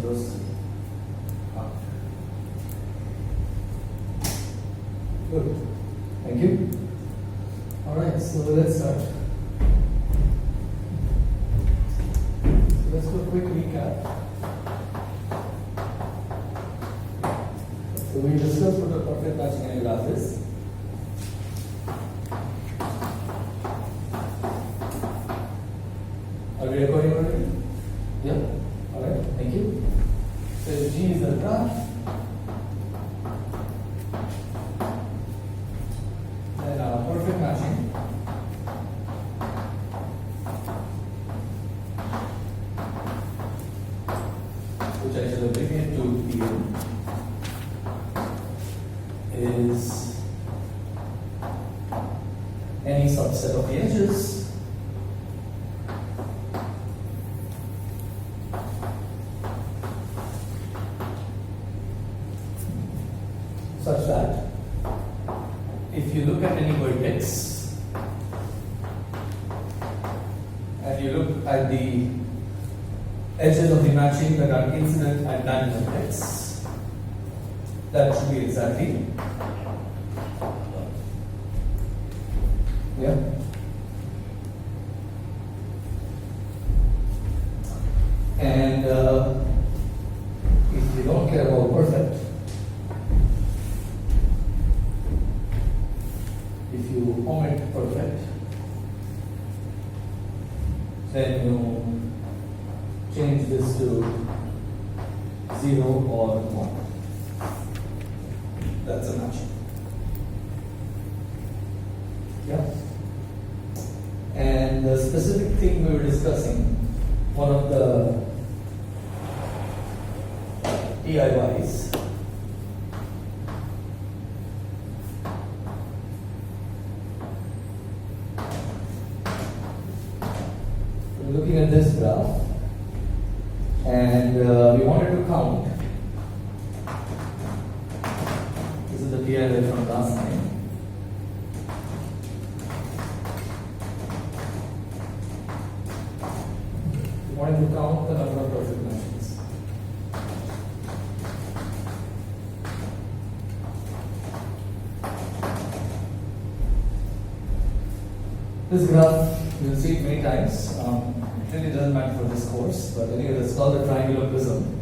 those. Good. Thank you. Alright, so let's start. So let's do a quick recap. So we discussed what a perfect matching any graph is. Are we recording already? Yeah? Alright, thank you. So G is the graph. Then perfect matching. Which I shall abbreviate to PN. Is any subset of the edges such that if you look at any vertex and you look at the edges of the matching that are incident at that vertex, that should be exactly. Yeah. And if you don't care about perfect, if you omit perfect, then you change this to 0 or 1. That's a match. Yeah. And the specific thing we were discussing, one of the DIYs, we're looking at this graph, and we wanted to count. This is the DIY from last time. We wanted to count the number of perfect matches. This graph, you'll see it many times. It really doesn't matter for this course, but anyway, it's called the triangular prism.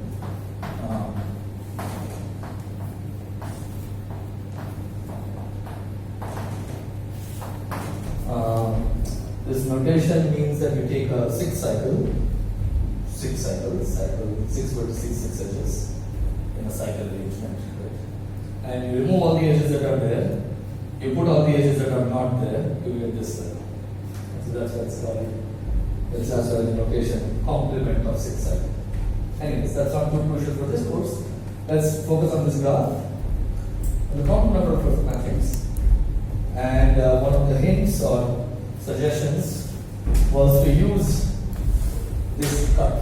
This notation means that you take a 6 vertices, 6 edges in a cycle arrangement, right? And you remove all the edges that are there, you put all the edges that are not there, you will get this circle. So that's what's called. That's also the notation complement of 6 cycle. Anyways, that's not too crucial for this course. Let's focus on this graph. The common number of perfect matchings. And one of the hints or suggestions was to use this cut.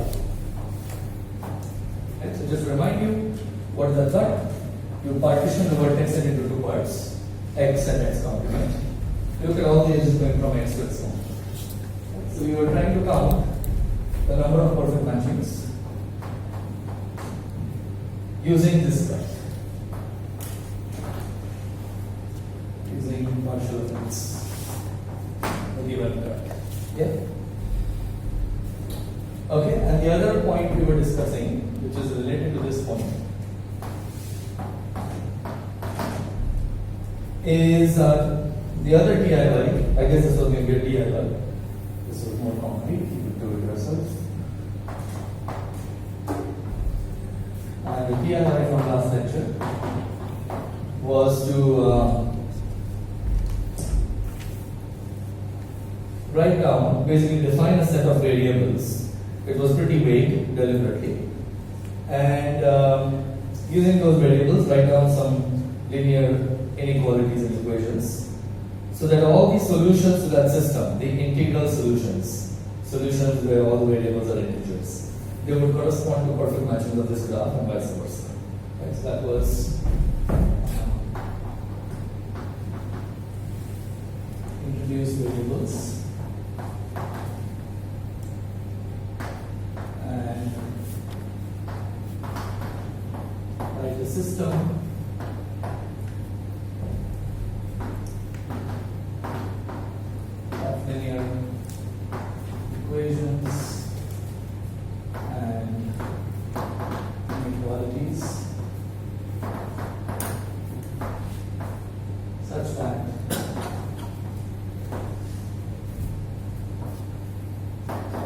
Okay, so just remind you, what is the cut? You partition the vertex into 2 parts, x and x complement. Look at all the edges going from x to x. So we were trying to count the number of perfect matchings using this cut. Using partial effects. The given cut. Yeah? Okay, and the other point we were discussing, which is related to this point, is the other DIY. I guess this was going to be a DIY. This was more concrete, you could do it yourself. And the DIY from last lecture was to write down, basically define a set of variables. It was pretty vague, deliberately. And using those variables, write down some linear inequalities and equations, so that all the solutions to that system, the integral solutions where all the variables are integers, they would correspond to perfect matchings of this graph and vice versa. Right, so that was introduce variables and system of linear equations and inequalities such that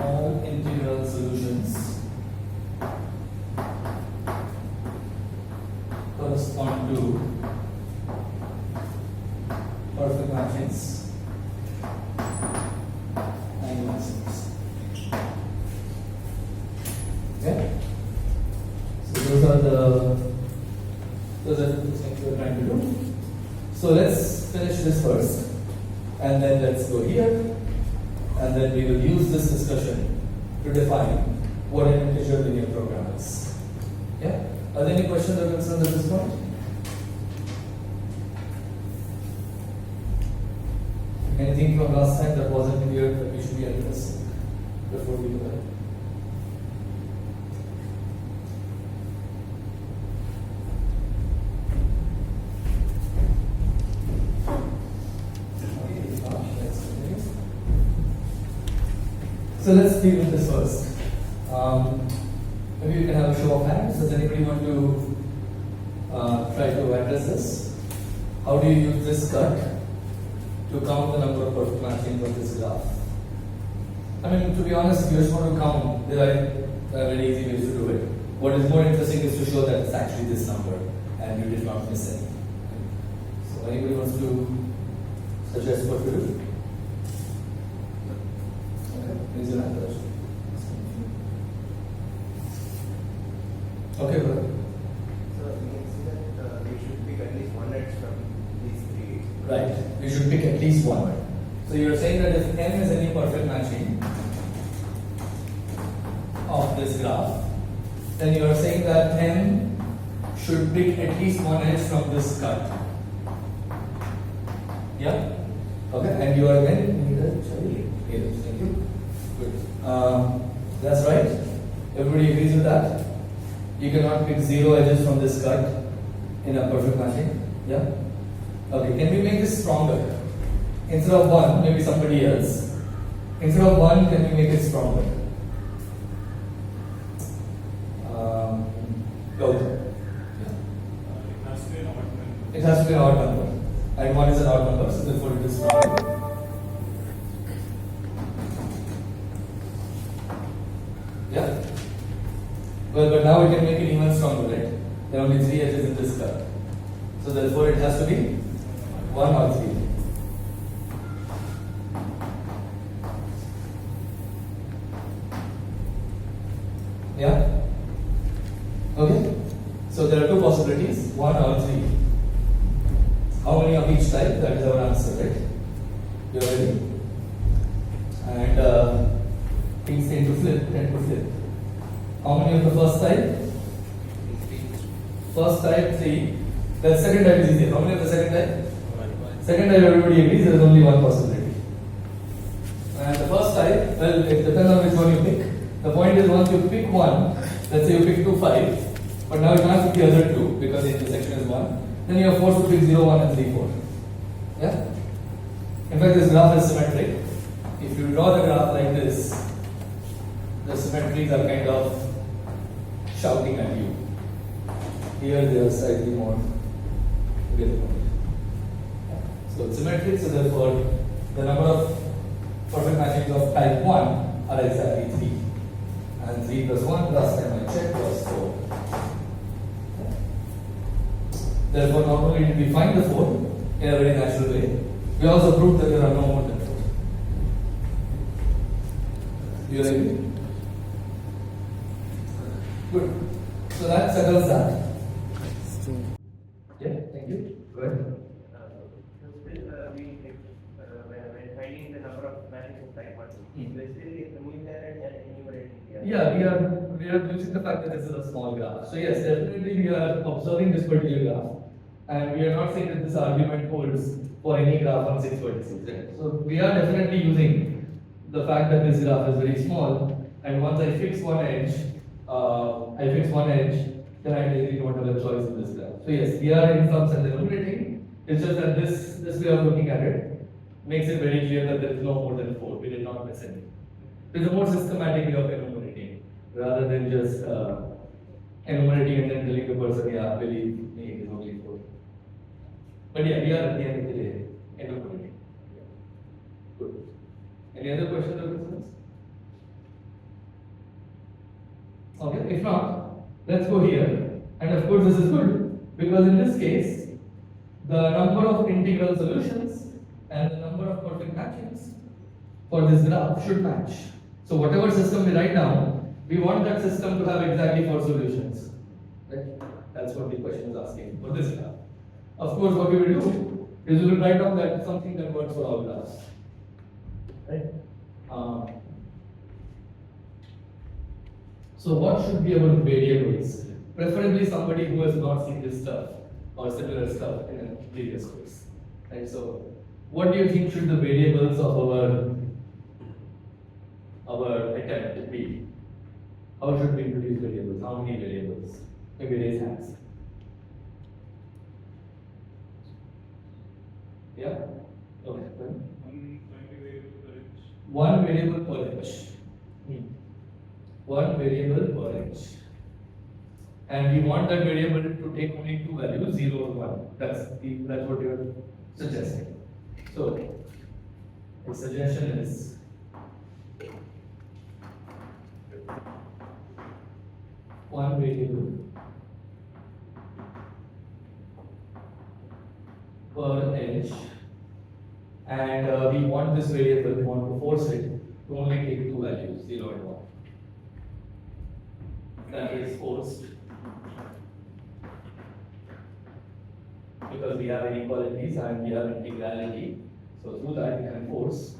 all integral solutions correspond to perfect matchings and maxims. Okay? So those are the things we're trying to do. So let's finish this first, and then let's go here, and then we will use this discussion to define what an integer linear program is. Yeah? Are there any questions or concerns at this point? Anything from last time that wasn't clear that we should be addressing before we do that? So let's deal with this first. Maybe you can have a show of hands. Does anybody want to try to address this? How do you use this cut to count the number of perfect matchings of this graph? I mean, to be honest, if you just want to count, there are very easy ways to do it. What is more interesting is to show that it's actually this number and you did not miss any. So anybody wants to suggest what to do? Raise your hand. Okay, brother. So we can see that we should pick at least one edge from these three. Right. We should pick at least one. So you are saying that if n is any perfect matching of this graph, then you are saying that n should pick at least one edge from this cut. Yeah? Okay, and you are then thank you. Good. That's right. Everybody agrees with that? You cannot pick 0 edges from this cut in a perfect matching. Yeah? Okay, can we make this stronger? Instead of 1, maybe somebody else. Instead of 1, can we make it stronger? Go there. It has to be an odd number. It has to be an odd number. And 1 is an odd number, so therefore it is stronger. Yeah? Well, but now we can make it even stronger, right? There are only 3 edges in this cut. So therefore it has to be 1 or 3. Yeah? Okay? So there are 2 possibilities, 1 or 3. How many of each type? That is our answer, right? You are ready? And things tend to flip. How many of the first type? First type 3. The second type is easier. How many of the second type? Second type, everybody agrees there is only one possibility. And the first type, well, it depends on which one you pick. The point is, once you pick one, let's say you pick 2, 5, but now you can't pick the other 2 because the intersection is 1, then you are forced to pick 0, 1 and 3, 4. Yeah? In fact, this graph is symmetric. If you draw the graph like this, the symmetries are kind of shouting at you. Here they are slightly more together. So it's symmetric, so therefore the number of perfect matchings of type 1 are exactly 3. And 3 plus 1, last time I checked, was 4. Therefore, not only did we find the 4 in a very natural way, we also proved that there are no more than 4. You agree? Good. So that settles that. Yeah, thank you. Go ahead. When finding the number of matchings of type 1, we're still moving there and enumerating here. Yeah, we are using the fact that this is a small graph. So yes, definitely we are observing this particular graph, and we are not saying that this argument holds for any graph on 6 vertices. Right? So we are definitely using the fact that this graph is very small, and once I fix one edge, then I agree to whatever choice in this graph. So yes, we are in some sense enumerating. It's just that this way of looking at it makes it very clear that there is no more than 4. We did not miss any. It's a more systematic way of enumerating rather than just enumerating and then telling the person, yeah, believe me, it is only 4. But yeah, we are at the end of the day enumerating. Good. Any other questions or concerns? Okay, if not, let's go here. And of course, this is good because in this case, the number of integral solutions and the number of perfect matchings for this graph should match. So whatever system we write down, we want that system to have exactly 4 solutions. Right? That's what the question is asking for this graph. Of course, what we will do is we will write down that something that works for our graphs. Right? So what should be our variables? Preferably somebody who has not seen this stuff or similar stuff in a previous course. Right? So what do you think should the variables of our attempt be? How should we introduce variables? How many variables? Maybe raise hands. Yeah? Okay. One variable per edge. One variable per edge. And we want that variable to take only 2 values, 0 or 1. That's what you're suggesting. So the suggestion is one variable per edge, and we want this variable, we want to force it to only take 2 values, 0 and 1. That is forced because we have inequalities and we have integrality. So through that we can force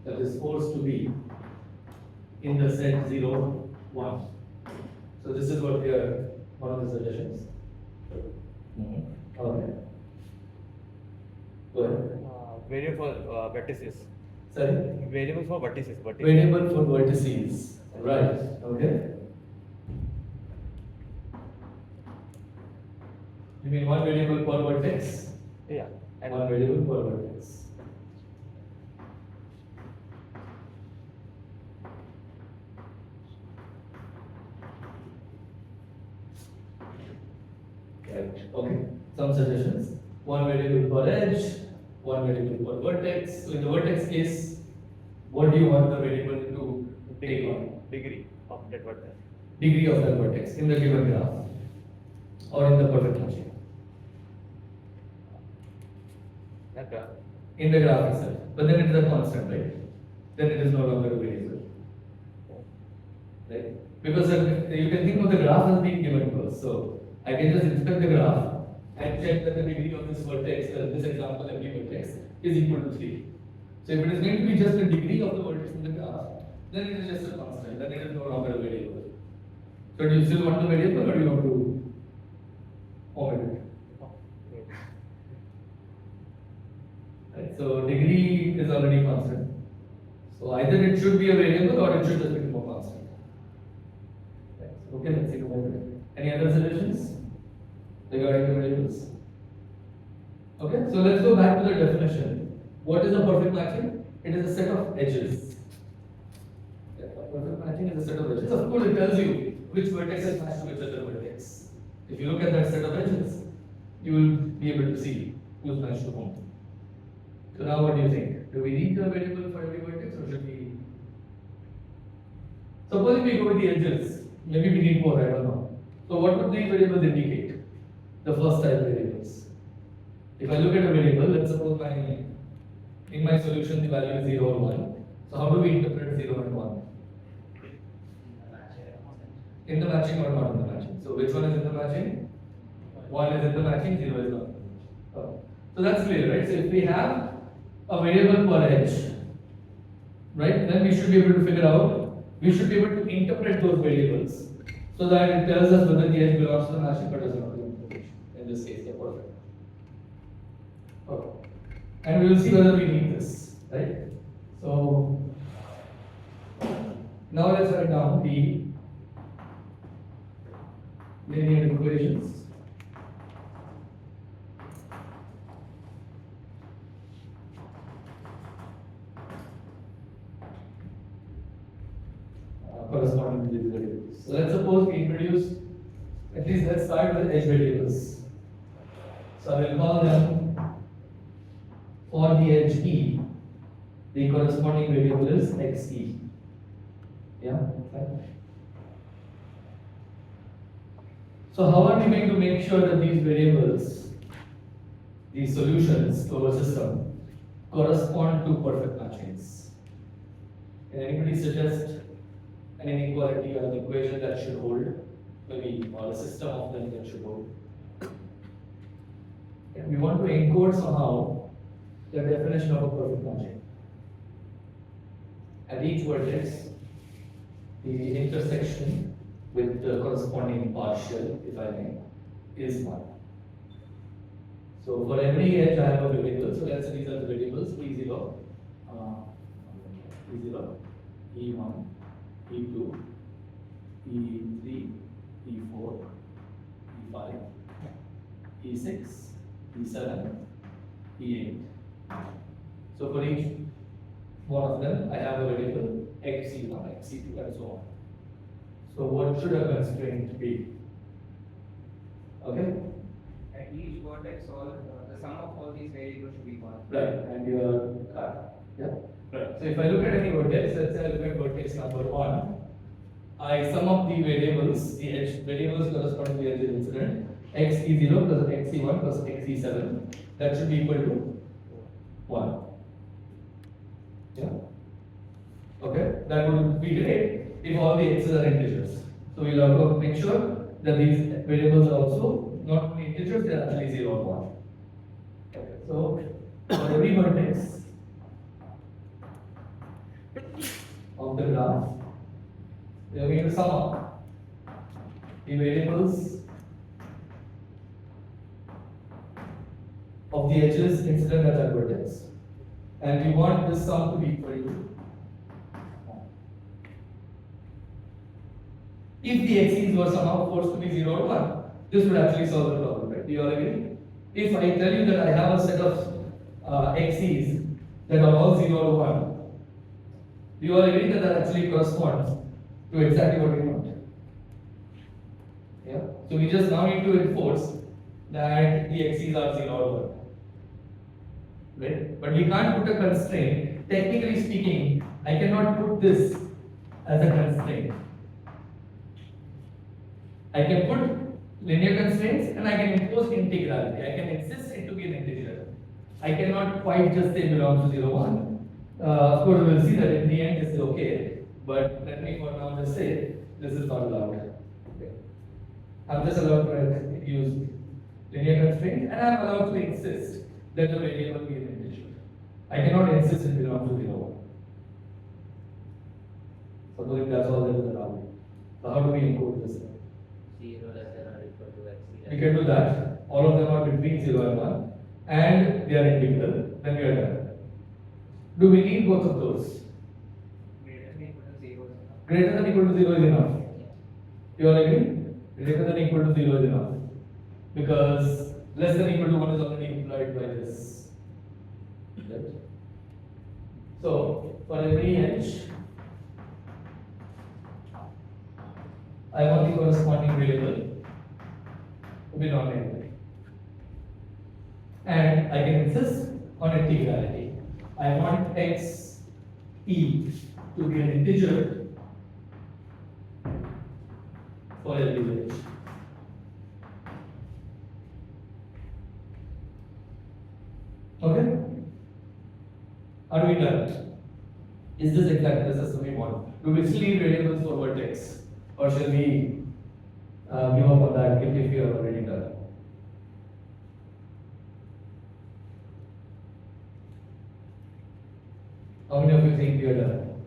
that is forced to be in the set 0, 1. So this is what we are, one of the suggestions. Okay. Go ahead. Variable for vertices. Sorry? Variable for vertices. Variable for vertices. Right. Okay. You mean one variable per vertex? Yeah. And one variable per vertex. Right. Okay. Some suggestions. One variable per edge, one variable per vertex. So in the vertex case, what do you want the variable to take on? Degree of that vertex. Degree of that vertex in the given graph or in the perfect matching. That graph. In the graph itself. But then it is a constant, right? Then it is no longer a variable. Right? Because you can think of the graph as being given to us. So I can just inspect the graph and check that the degree of this vertex, this example every vertex, is equal to 3. So if it is going to be just the degree of the vertex in the graph, then it is just a constant, then it is no longer a variable. So do you still want the variable or do you want to omit it? Right, so degree is already constant. So either it should be a variable or it should just become a constant. Right, so okay, let's see about it. Any other suggestions regarding the variables? Okay, so let's go back to the definition. What is a perfect matching? It is a set of edges. Yeah, a perfect matching is a set of edges. Of course, it tells you which vertex is matched to which other vertex. If you look at that set of edges, you will be able to see who's matched to whom. So now what do you think? Do we need a variable for every vertex or should we? Suppose we go with the edges, maybe we need more, I don't know. So what would these variables indicate? The first type variables. If I look at a variable, let's suppose in my solution the value is 0 or 1. So how do we interpret 0 and 1? In the matching or not in the matching? So which one is in the matching? 1 is in the matching, 0 is not. So that's clear, right? So if we have a variable per edge, right, then we should be able to figure out, we should be able to interpret those variables so that it tells us whether the edge belongs to the matching or does not belong to the matching. In this case, yeah, perfect. Okay. And we will see whether we need this, right? So now let's write down the linear equations. Corresponding to these variables. So let's suppose we introduce, at least let's start with edge variables. So I will call them, for the edge E, the corresponding variable is xe. Yeah, fine. So how are we going to make sure that these variables, these solutions to our system, correspond to perfect matchings? Can anybody suggest an inequality or an equation that should hold, maybe, or a system of them that should hold? And we want to encode somehow the definition of a perfect matching. At each vertex, the intersection with the corresponding partial, if I may, is 1. So for every edge, I have a variable. So let's say these are the variables: E0, E0, E1, E2, E3, E4, E5, E6, E7, E8. So for each one of them, I have a variable XE1, XE2, and so on. So what should a constraint be? Okay? At each vertex, all the sum of all these variables should be 1. Right, and your yeah? Right. So if I look at any vertex, let's say I look at vertex number 1, I sum up the variables, the edge variables corresponding to the edge incident, xe0 plus xe1 plus xe7, that should be equal to 1. Yeah? Okay, that would be great if all the x's are integers. So we'll have to make sure that these variables are also not only integers, they are actually 0 or 1. Okay. So for every vertex of the graph, we are going to sum up the variables of the edges incident at that vertex, and we want this sum to be equal to. If the x's were somehow forced to be 0 or 1, this would actually solve the problem, right? Do you all agree? If I tell you that I have a set of x's that are all 0 or 1, do you all agree that that actually corresponds to exactly what we want? Yeah? So we just now need to enforce that the x's are 0 or 1. Right? But we can't put a constraint. Technically speaking, I cannot put this as a constraint. I can put linear constraints and I can impose integrality. I can insist it to be an integer. I cannot quite just say belongs to 0, 1. Of course, we will see that in the end this is okay, but let me for now just say this is not allowed. Okay. I'm just allowed to use linear constraints, and I'm allowed to insist that the variable be an integer. I cannot insist it belongs to 0, 1. Supposing that's all there is allowed. So how do we encode this? 0 less than or equal to x. We can do that. All of them are between 0 and 1, and they are integral. Then we are done. Do we need both of those? Greater than equal to 0 is enough. Greater than equal to 0 is enough. You all agree? Greater than equal to 0 is enough. Because less than equal to 1 is already implied by this. Right? So, for every edge, I want the corresponding variable to be non-negative. And I can insist on integrality. I want x e to be an integer for every edge. Okay? Are we done? Is this exactly the system we want? Do we still need variables for vertex? Or shall we give up on that if we are already done? How many of you think we are done?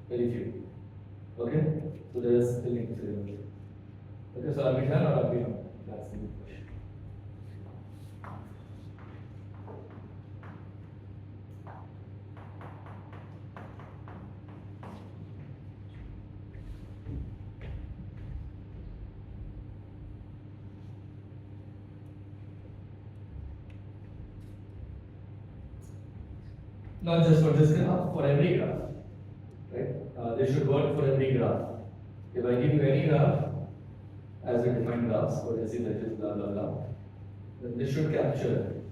Very few. Okay? So there is still need to say. Okay, so are we done or are we not? That's the good question. Not just for this graph, for every graph. Right? This should work for every graph. If I give you any graph, as we define graphs, what I see that is blah blah blah, then this should capture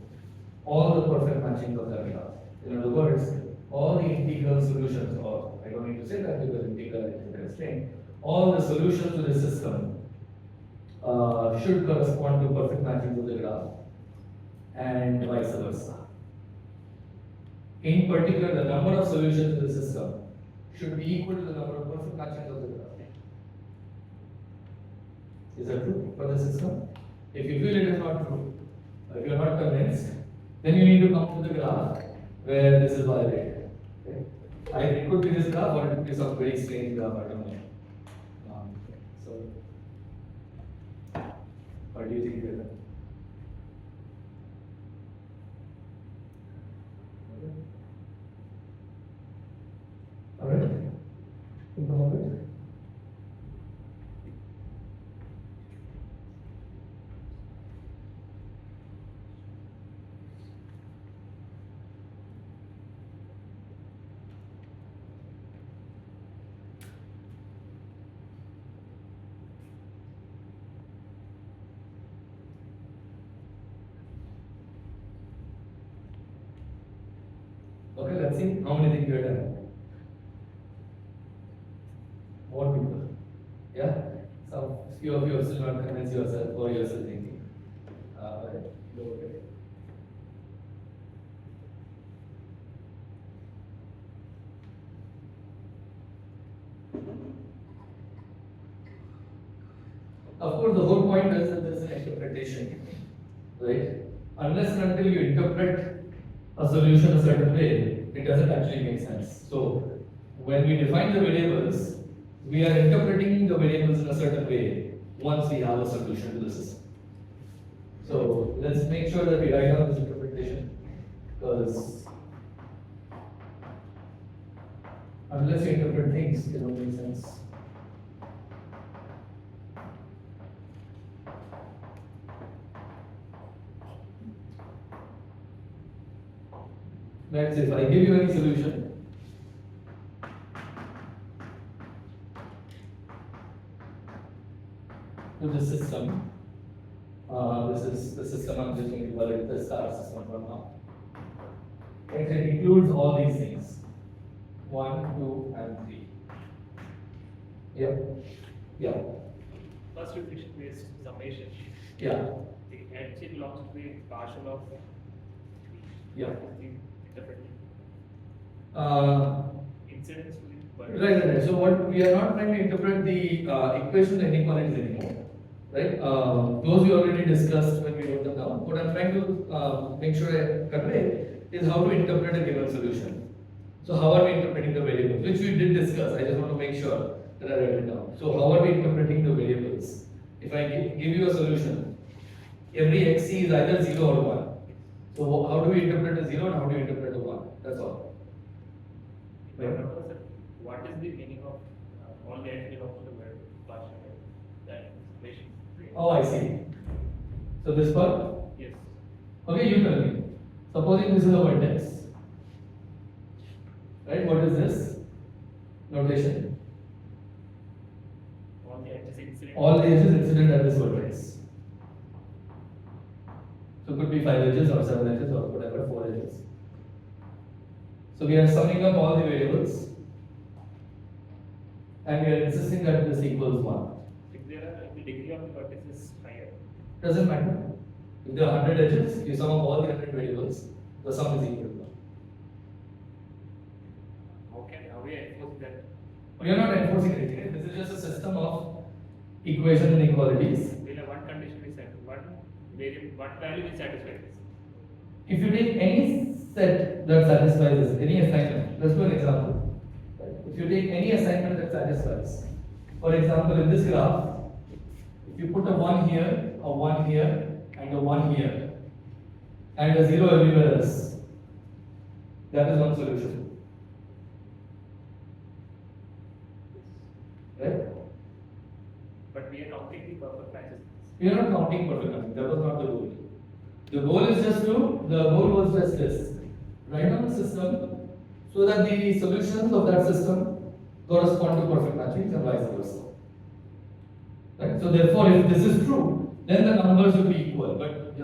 all the perfect matching of that graph. In other words, all the integral solutions, or I don't need to say that because integral is constraint, all the solutions to the system should correspond to perfect matching of the graph and vice versa. In particular, the number of solutions to the system should be equal to the number of perfect matchings of the graph. Is that true for the system? If you feel it is not true, if you are not convinced, then you need to come to the graph where this is violated. Okay? It could be this graph or it could be some very strange graph, I don't know. So, what do you think here? Alright? Think about it. Okay, let's see how many things you have done. More people. Yeah? Some few of you are still not convinced yourself or you're still thinking. Okay. Of course, the whole point is that there is an interpretation, right? Unless and until you interpret a solution a certain way, it doesn't actually make sense. So, when we define the variables, we are interpreting the variables in a certain way once we have a solution to the system. So, let's make sure that we write down this interpretation, because unless you interpret things, it don't make sense. Let's say if I give you any solution, to the system, this is the system I'm just going to call it the star system for now. It includes all these things, 1, 2, and 3. Yeah. First reflection based summation. Yeah. The LC belongs to the partial of Yeah. the interpretation. Incidence to the Right. So what we are not trying to interpret the equation inequalities anymore, right? Those we already discussed when we wrote them down. What I'm trying to make sure I convey is how to interpret a given solution. So how are we interpreting the variables, which we did discuss. I just want to make sure that I write it down. So how are we interpreting the variables? If I give you a solution, every xc is either 0 or 1. So how do we interpret a 0 and how do we interpret a 1? That's all. Right. What is the meaning of all the entries of the word partial? That relation. Oh, I see. So this part? Yes. Okay, you tell me. Supposing this is a vertex. Right, what is this? Notation. All the edges incident. All the edges incident at this vertex. So it could be 5 edges or 7 edges or whatever, 4 edges. So we are summing up all the variables and we are insisting that this equals 1. If the degree of the vertex is higher. Doesn't matter. If there are 100 edges, you sum up all the 100 variables, the sum is equal to 1. How we enforce that? We are not enforcing anything. This is just a system of equation inequalities. We'll have one condition is set, one value will satisfy this. If you take any set that satisfies this, any assignment, let's do an example. If you take any assignment that satisfies, for example, in this graph, if you put a 1 here, a 1 here, and a 1 here, and a 0 everywhere else, that is one solution. Right? But we are counting the perfect matches. We are not counting perfect matching. That was not the goal was just this. Write down the system so that the solutions of that system correspond to perfect matchings and vice versa. Right? So therefore, if this is true, then the numbers will be equal. But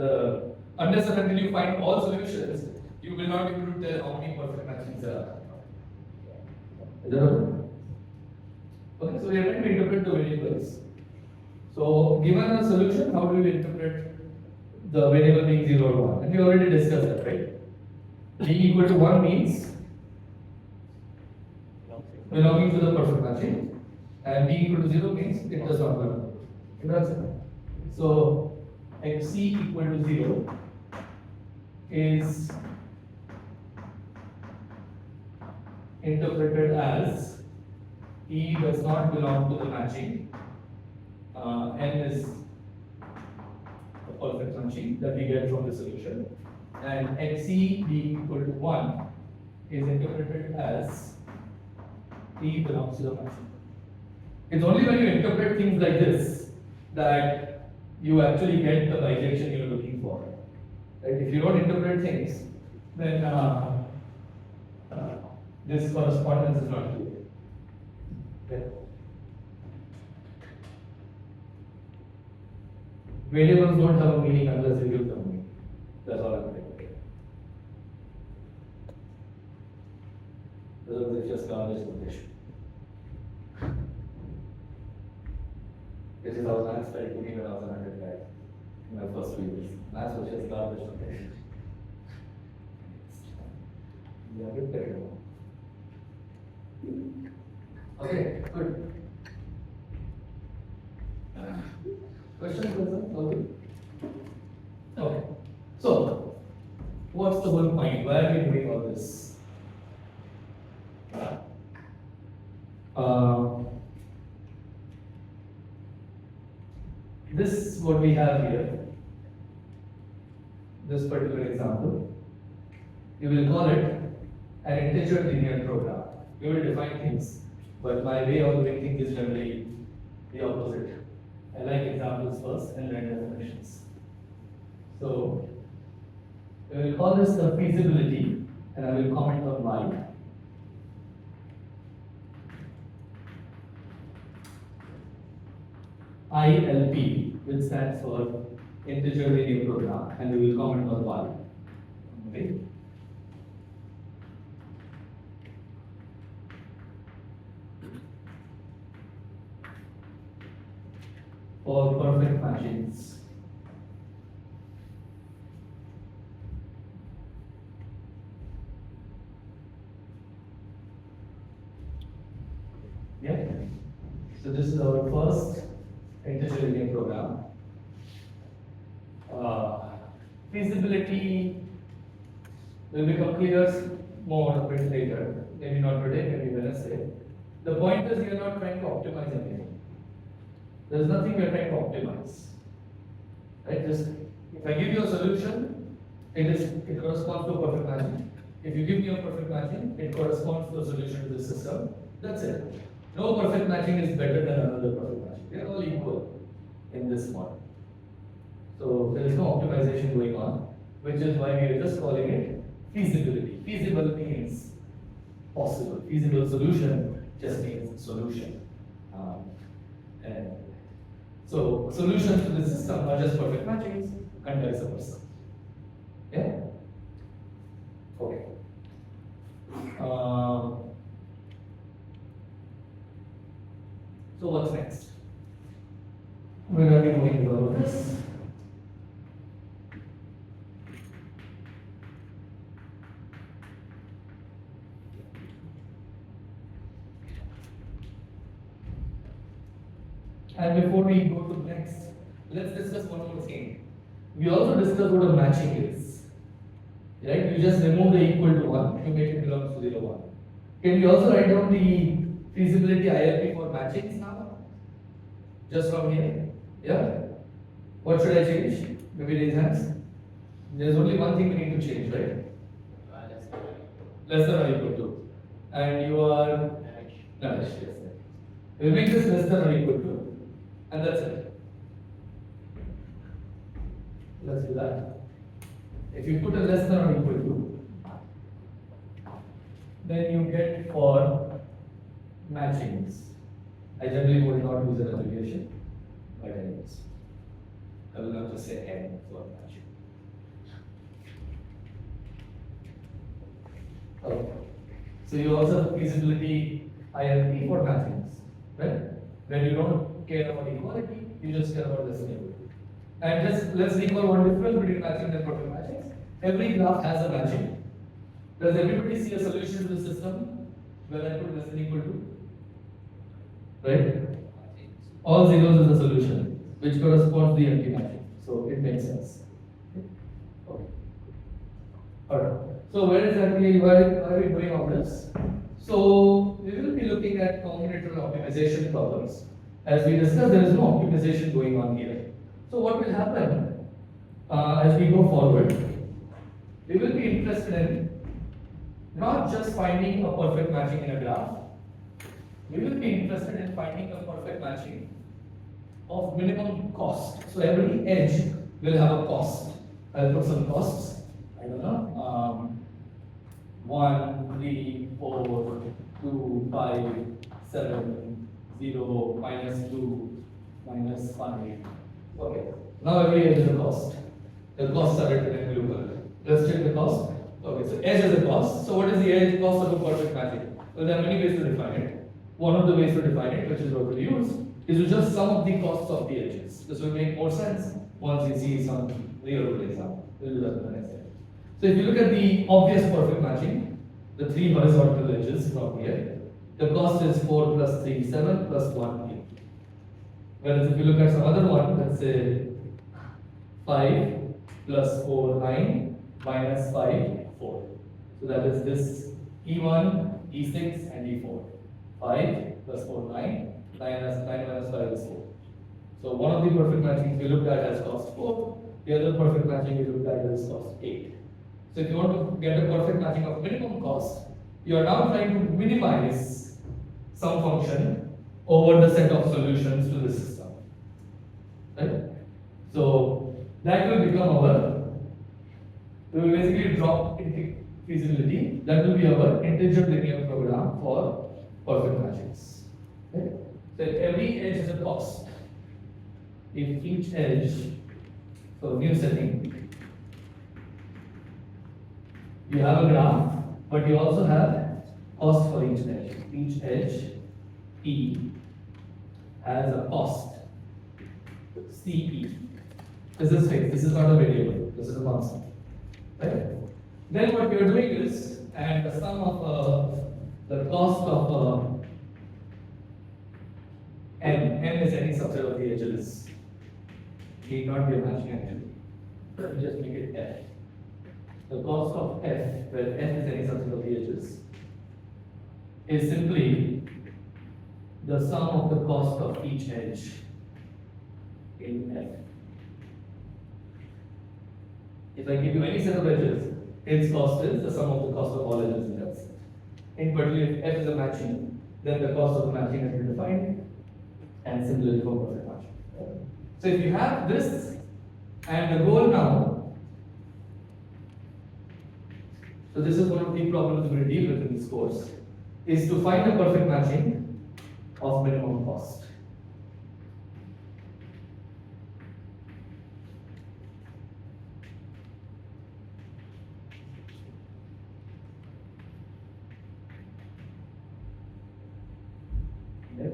unless and until you find all solutions, you will not be able to tell how many perfect matchings there are. Is that okay? Okay, so we are trying to interpret the variables. So given a solution, how do we interpret the variable being 0 or 1? And we already discussed that, right? Being equal to 1 means belonging to the perfect matching, and being equal to 0 means it does not belong. That's it. So xc equal to 0 is interpreted as E does not belong to the matching. N is the perfect matching that we get from the solution, and xc being equal to 1 is interpreted as E belongs to the matching. It's only when you interpret things like this that you actually get the bijection you're looking for. Right? If you don't interpret things, then this correspondence is not clear. Okay. Variables don't have a meaning unless you give them a meaning. That's all I'm saying. Otherwise, it's just garbage notation. This is how maths felt to me when I was an undergrad in my first 2 years. Maths was just garbage notation. We are prepared. Okay, good. Questions, okay. Okay. So, what's the whole point? Why are we doing all this? This is what we have here. This particular example, we will call it an integer linear program. We will define things, but my way of doing things is generally the opposite. I like examples first and then definitions. So, we will call this the feasibility, and I will comment on why. ILP, which stands for integer linear program, and we will comment on why. Okay. For perfect matchings. Yeah. So this is our first integer linear program. Feasibility will become clear more a bit later. Maybe not today, maybe Wednesday. The point is we are not trying to optimize anything. There's nothing we are trying to optimize. Right? Just if I give you a solution, it corresponds to a perfect matching. If you give me a perfect matching, it corresponds to a solution to the system. That's it. No perfect matching is better than another perfect matching. They are all equal in this model. So there is no optimization going on, which is why we are just calling it feasibility. Feasible means possible. Feasible solution just means solution. And so solutions to the system are just perfect matchings and vice versa. Yeah? Okay. So what's next? Where are we going to go with this? And before we go to next, let's discuss one more thing. We also discussed what a matching is. Right? You just remove the equal to 1, you make it belongs to 0, 1. Can we also write down the feasibility ILP for matchings now? Just from here? Yeah? What should I change? Maybe raise hands. There's only one thing we need to change, right? Less than or equal to. And you are Naresh, yes. We'll make this less than or equal to. And that's it. Let's do that. If you put a less than or equal to, than you get for matchings. I generally would not use an abbreviation, but anyways, I will not just say N for matching. Okay. So you also have feasibility ILP for matchings, right? When you don't care about equality, you just care about listening. And just let's recall one difference between matching and perfect matchings. Every graph has a matching. Does everybody see a solution to the system where I put less than equal to? Right? All zeros is a solution, which corresponds to the empty matching. So it makes sense. Okay. Alright. So where exactly why are we doing all this? So we will be looking at combinatorial optimization problems. As we discussed, there is no optimization going on here. So what will happen as we go forward? We will be interested in not just finding a perfect matching in a graph. We will be interested in finding a perfect matching of minimum cost. So every edge will have a cost. I'll put some costs. I don't know. 1, 3, 4, 2, 5, 7, 0, minus 2, minus 5. Okay. Now every edge is a cost. The costs are written in blue color. Let's check the cost. Okay, so edge is a cost. So what is the edge cost of a perfect matching? Well, there are many ways to define it. One of the ways to define it, which is what we use, is to just sum of the costs of the edges. This will make more sense once you see some real world example. We'll do that in the next slide. So if you look at the obvious perfect matching, the three horizontal edges from here, the cost is 4 plus 3, 7 plus 1, 8. Whereas if you look at some other one, let's say 5 plus 4, 9 minus 5, 4. So that is this E1, E6 and E4. 5 plus 4, 9, 9 minus 5 is 4. So one of the perfect matchings we looked at as cost 4, the other perfect matching we looked at as cost 8. So if you want to get a perfect matching of minimum cost, you are now trying to minimize some function over the set of solutions to the system. Right? So that will become our, we will basically drop feasibility, that will be our integer linear program for perfect matchings. Right? So every edge is a cost. If each edge, so new setting, you have a graph, but you also have cost for each edge. Each edge, E, has a cost, CE. This is fixed, this is not a variable, this is a constant. Right? Then what we are doing is, and the sum of the cost of n is any subset of the edges, need not be a matching engine. Just make it F. The cost of F, where F is any subset of the edges, is simply the sum of the cost of each edge in F. If I give you any set of edges, its cost is the sum of the cost of all edges in that set. In particular, if F is a matching, then the cost of the matching has been defined, and similarly for perfect matching. So if you have this, and the goal now, so this is one of the problems we will deal with in this course, is to find a perfect matching of minimum cost. Okay.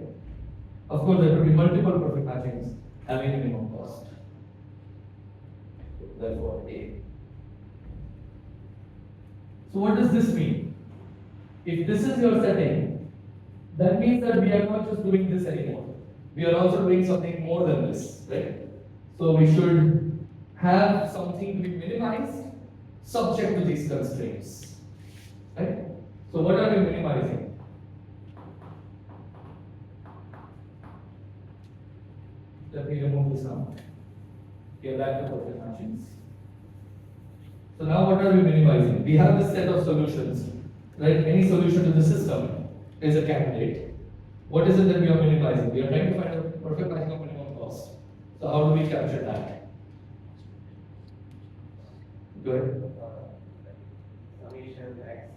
Of course, there could be multiple perfect matchings having a minimum cost. Therefore, A. So what does this mean? If this is your setting, that means that we are not just doing this anymore. We are also doing something more than this, right? So we should have something to be minimized subject to these constraints, right? So what are we minimizing? Let me remove this now. Get back to perfect matchings. So now what are we minimizing? We have this set of solutions, right? Any solution to the system is a candidate. What is it that we are minimizing? We are trying to find a perfect matching of minimum cost. So how do we capture that? Go ahead. Summation, axes.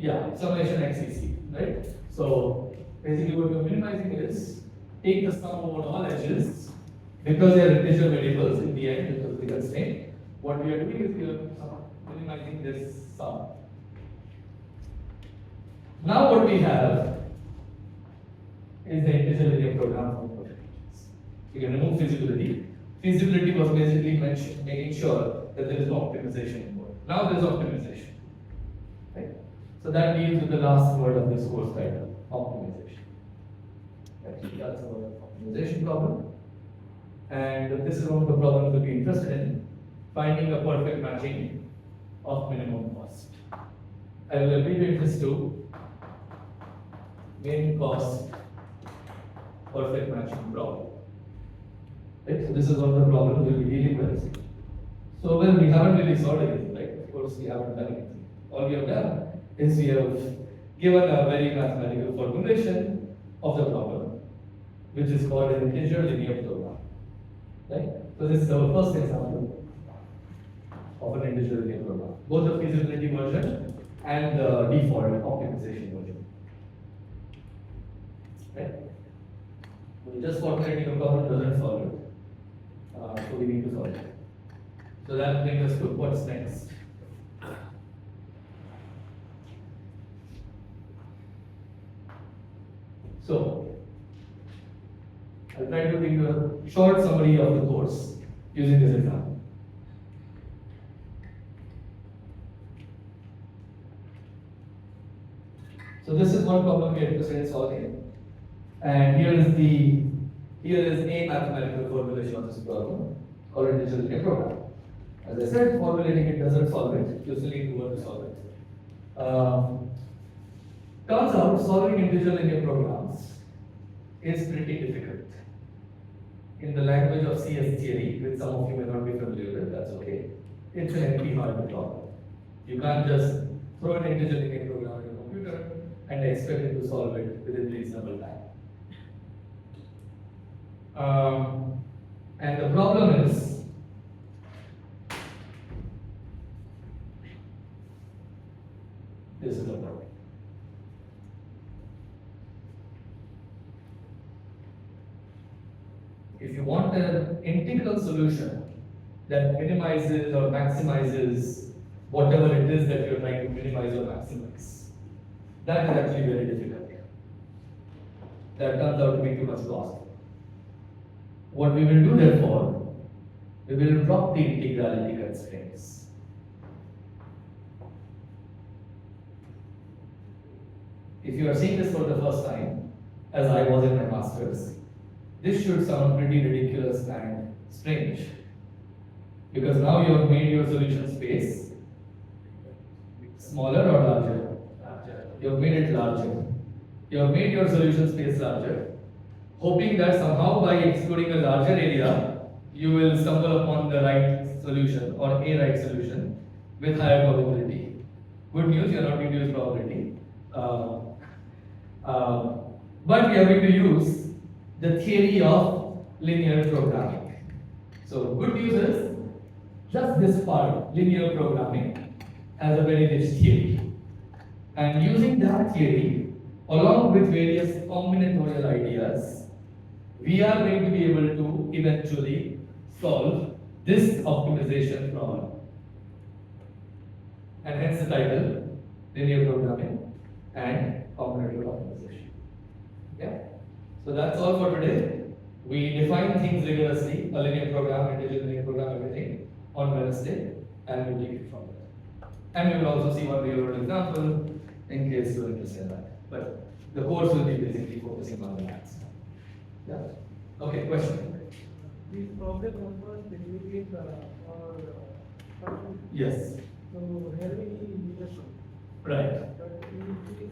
Yeah, summation XCC, right? So basically what you're minimizing is take the sum over all edges because they are integer variables in the end because of the constraint. What we are doing is we are minimizing this sum. Now what we have is the integer linear program for perfect integers. You can remove feasibility. Feasibility was basically making sure that there is no optimization involved. Now there is optimization. Right? So that deals with the last word of this course title, optimization. Right? That's our optimization problem. And this is one of the problems we'll be interested in, finding a perfect matching of minimum cost. I will abbreviate this to min cost perfect matching problem. Right? So this is one of the problems we'll be dealing with. So well, we haven't really solved anything, right? Of course, we haven't done anything. All we have done is we have given a very mathematical formulation of the problem, which is called an integer linear program. Right? So this is our first example of an integer linear program, both the feasibility version and the default optimization version. Right? Just formulating a problem doesn't solve it. So we need to solve it. So that brings us to what's next. So I'll try to give you a short summary of the course using this example. So this is one problem we are interested in solving, and here is a mathematical formulation of this problem called integer linear program. As I said, formulating it doesn't solve it. You still need to work to solve it. Turns out solving integer linear programs is pretty difficult. In the language of CS theory, which some of you may not be familiar with, that's okay. It's an NP hardware problem. You can't just throw an integer linear program in a computer and expect it to solve it within reasonable time. And the problem is this is the problem. If you want an integral solution that minimizes or maximizes whatever it is that you're trying to minimize or maximize, that is actually very difficult. That turns out to be too much cost. What we will do therefore, we will drop the integrality constraints. If you are seeing this for the first time, as I was in my master's, this should sound pretty ridiculous and strange. Because now you have made your solution space smaller or larger? You have made it larger. You have made your solution space larger, hoping that somehow by exploring a larger area, you will stumble upon the right solution or a right solution with higher probability. Good news, you are not going to use probability. But we are going to use the theory of linear programming. So good news is, just this part, linear programming, has a very rich theory. And using that theory, along with various combinatorial ideas, we are going to be able to eventually solve this optimization problem. And hence the title, linear programming and combinatorial optimization. Yeah? So that's all for today. We define things rigorously, a linear program, integer linear program, everything, on Wednesday, and we'll take it from there. And we will also see one real world example in case you're interested in that. But the course will be basically focusing on the maths. Yeah? Okay, question? These problems occur specifically Yes. So here we need a solution. Right. But if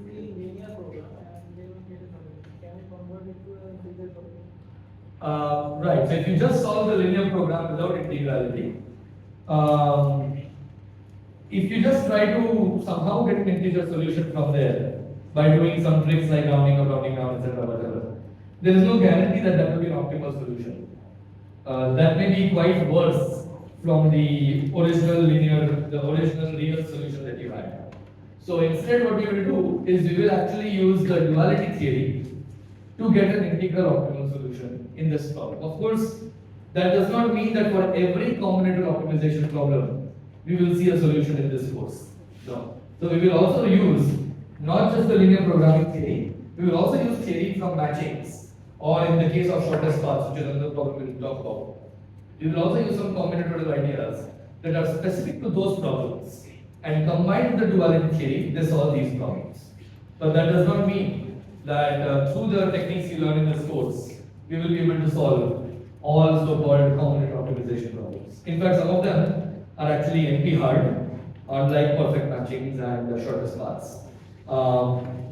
we see linear program and they will get a solution, can we convert it to a integer program? Right. So if you just solve the linear program without integrality, if you just try to somehow get an integer solution from there by doing some tricks like rounding up, rounding down, etc., whatever, there is no guarantee that that will be an optimal solution. That may be quite worse from the original real solution that you had. So instead what we will do is we will actually use the duality theory to get an integral optimal solution in this problem. Of course, that does not mean that for every combinatorial optimization problem, we will see a solution in this course. No. So we will also use not just the linear programming theory, we will also use theory from matchings, or in the case of shortest paths, which is another problem we will talk about. We will also use some combinatorial ideas that are specific to those problems, and combined with the duality theory, they solve these problems. But that does not mean that through the techniques you learn in this course, we will be able to solve all so-called combinatorial optimization problems. In fact, some of them are actually NP hard, unlike perfect matchings and the shortest paths.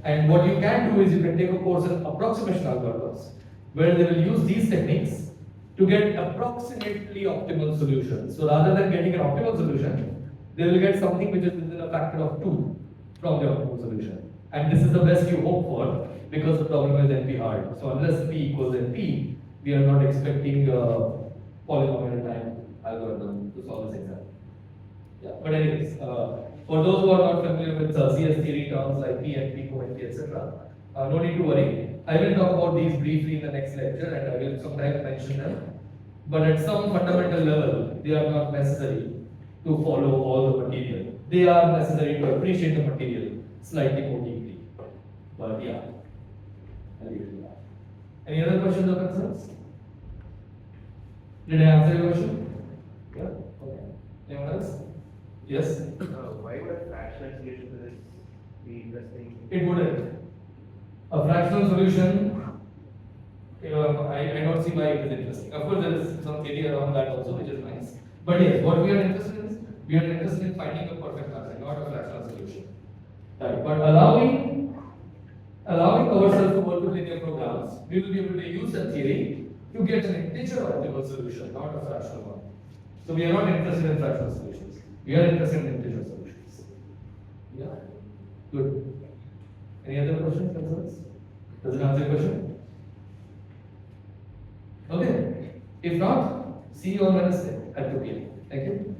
And what you can do is you can take a course in approximation algorithms, where they will use these techniques to get approximately optimal solutions. So rather than getting an optimal solution, they will get something which is within a factor of 2 from the optimal solution. And this is the best you hope for, because the problem is NP hard. So unless P equals NP, we are not expecting a polynomial time algorithm to solve this exam. Yeah, but anyways, for those who are not familiar with CS theory terms like P, NP, co-NP, etc., no need to worry. I will talk about these briefly in the next lecture, and I will sometimes mention them. But at some fundamental level, they are not necessary to follow all the material. They are necessary to appreciate the material slightly more deeply. But yeah, I'll leave it to that. Any other questions or concerns? Did I answer your question? Yeah? Okay. Anyone else? Yes? Why would a fractional solution to this be interesting? It wouldn't. A fractional solution, I don't see why it is interesting. Of course, there is some theory around that also, which is nice. But yes, what we are interested in is, we are interested in finding a perfect answer, not a fractional solution. Right. But allowing ourselves to work with linear programs, we will be able to use that theory to get an integer optimal solution, not a fractional one. So we are not interested in fractional solutions. We are interested in integer solutions. Yeah. Good. Any other questions, concerns? Does it answer your question? Okay. If not, see you on Wednesday at 2 p.m. Thank you.